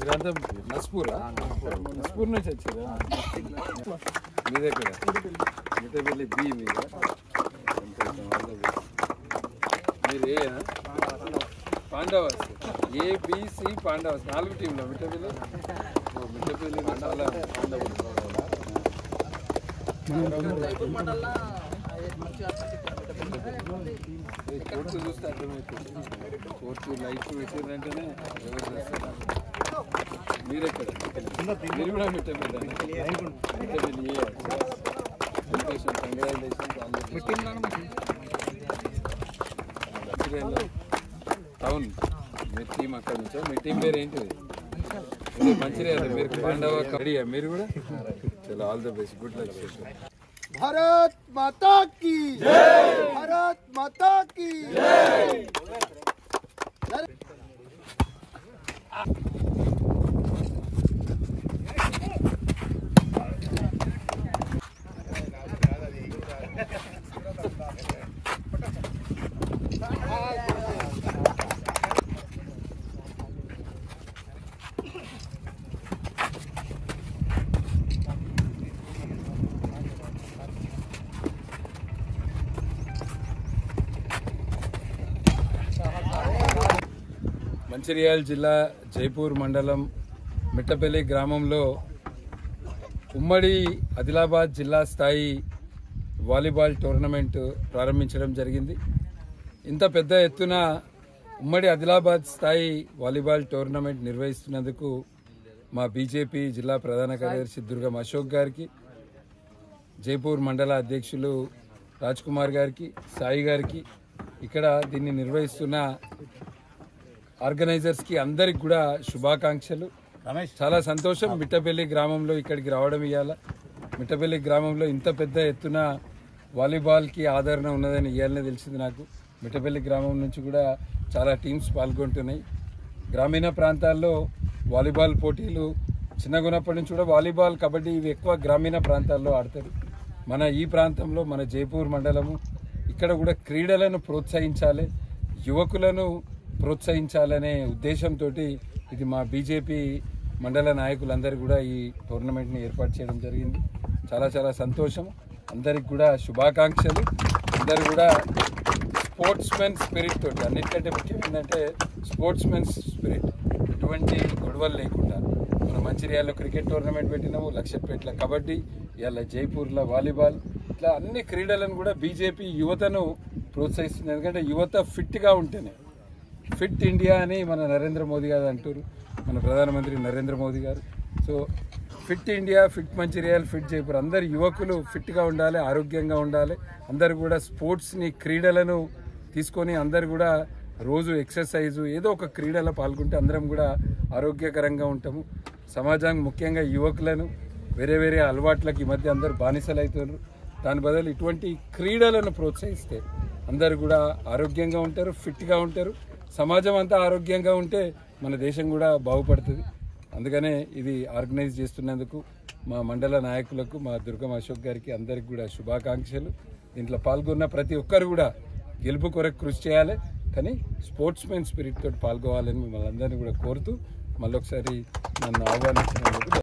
మీరంతా నస్పూరా? నస్పూర్ నుంచి వచ్చారా? మీ దగ్గర మిఠపల్లి బి మీద మీరు ఏనా? పాండవాస్ ఏబిసి పాండవాస్ 4 టీంలో మిఠపల్లి చాలా కోర్టు చూస్తే అర్థమవుతుంది. కోర్టు లైట్ పెట్టిందంటేనే ఎవరు చేస్తారు. మీరెక్కడ? మీరు కూడా మిఠపల్లి టౌన్. మీ టీం అక్కడ నుంచా? మీ టీం పేరు ఏంటిది? మంచిర్యాల. మీరు పాండవ కబడ్డీ మీరు కూడా? చలో all the best, good luck. Bharat माता की जय, भारत माता की जय। మంచిర్యాల జిల్లా జైపూర్ మండలం మిట్టపల్లి గ్రామంలో ఉమ్మడి ఆదిలాబాద్ జిల్లా స్థాయి వాలీబాల్ టోర్నమెంట్ ప్రారంభించడం జరిగింది. ఇంత పెద్ద ఎత్తున ఉమ్మడి ఆదిలాబాద్ స్థాయి వాలీబాల్ టోర్నమెంట్ నిర్వహిస్తున్నందుకు మా బీజేపీ జిల్లా ప్రధాన కార్యదర్శి దుర్గం అశోక్ గారికి, జైపూర్ మండల అధ్యక్షులు రాజ్ కుమార్ గారికి, సాయి గారికి, ఇక్కడ దీన్ని నిర్వహిస్తున్న ఆర్గనైజర్స్కి అందరికి కూడా శుభాకాంక్షలు. చాలా సంతోషం మిట్టపల్లి గ్రామంలో ఇక్కడికి రావడం. ఇవాళ మిట్టపల్లి గ్రామంలో ఇంత పెద్ద ఎత్తున వాలీబాల్కి ఆదరణ ఉన్నదని ఇవాళనే తెలిసింది నాకు. మిట్టపల్లి గ్రామం నుంచి కూడా చాలా టీమ్స్ పాల్గొంటున్నాయి. గ్రామీణ ప్రాంతాల్లో వాలీబాల్ పోటీలు చిన్నగున్నప్పటి నుంచి కూడా వాలీబాల్, కబడ్డీ ఇవి ఎక్కువ గ్రామీణ ప్రాంతాల్లో ఆడతారు. మన ఈ ప్రాంతంలో మన జైపూర్ మండలము ఇక్కడ కూడా క్రీడలను ప్రోత్సహించాలి, యువకులను ప్రోత్సహించాలనే ఉద్దేశంతో ఇది మా బీజేపీ మండల నాయకులందరూ కూడా ఈ టోర్నమెంట్ని ఏర్పాటు చేయడం జరిగింది. చాలా చాలా సంతోషం. అందరికి కూడా శుభాకాంక్షలు. అందరూ కూడా స్పోర్ట్స్మెన్ స్పిరిట్ తోటి, అన్నిటికంటే ముఖ్యం ఏంటంటే స్పోర్ట్స్మెన్ స్పిరిట్, ఎటువంటి గొడవలు లేకుండా. మనం మంచిర్యాలలో క్రికెట్ టోర్నమెంట్ పెట్టినాము, లక్షపేట్ల కబడ్డీ, ఇవాళ జైపూర్లో వాలీబాల్, ఇట్లా అన్ని క్రీడలను కూడా బీజేపీ యువతను ప్రోత్సహిస్తుంది. ఎందుకంటే యువత ఫిట్గా ఉంటేనే, ఫిట్ ఇండియా అని మన నరేంద్ర మోదీ గారు అంటారు, మన ప్రధానమంత్రి నరేంద్ర మోదీ గారు. So fit India, fit Mancherial, fit Jaipur, అందరు యువకులు ఫిట్గా ఉండాలి, ఆరోగ్యంగా ఉండాలి. అందరు కూడా స్పోర్ట్స్ని, క్రీడలను తీసుకొని అందరు కూడా రోజు ఎక్సర్సైజు ఏదో ఒక క్రీడలో పాల్గొంటే అందరం కూడా ఆరోగ్యకరంగా ఉంటాము. సమాజానికి ముఖ్యంగా యువకులను వేరే వేరే అలవాట్లకి ఈ మధ్య అందరు బానిసలు అవుతున్నారు. దాని బదులు ఇటువంటి క్రీడలను ప్రోత్సహిస్తే అందరు కూడా ఆరోగ్యంగా ఉంటారు, ఫిట్గా ఉంటారు. సమాజం అంతా ఆరోగ్యంగా ఉంటే మన దేశం కూడా బాగుపడుతుంది. అందుకనే ఇది ఆర్గనైజ్ చేస్తున్నందుకు మా మండల నాయకులకు, మా దుర్గం అశోక్ గారికి అందరికి కూడా శుభాకాంక్షలు. దీంట్లో పాల్గొన్న ప్రతి ఒక్కరు కూడా గెలుపు కొరకు కృషి చేయాలి, కానీ స్పోర్ట్స్మెన్ స్పిరిట్ తోటి పాల్గొవాలని మిమ్మల్ని అందరినీ కూడా కోరుతూ మళ్ళొకసారి నన్ను ఆహ్వానించినందుకు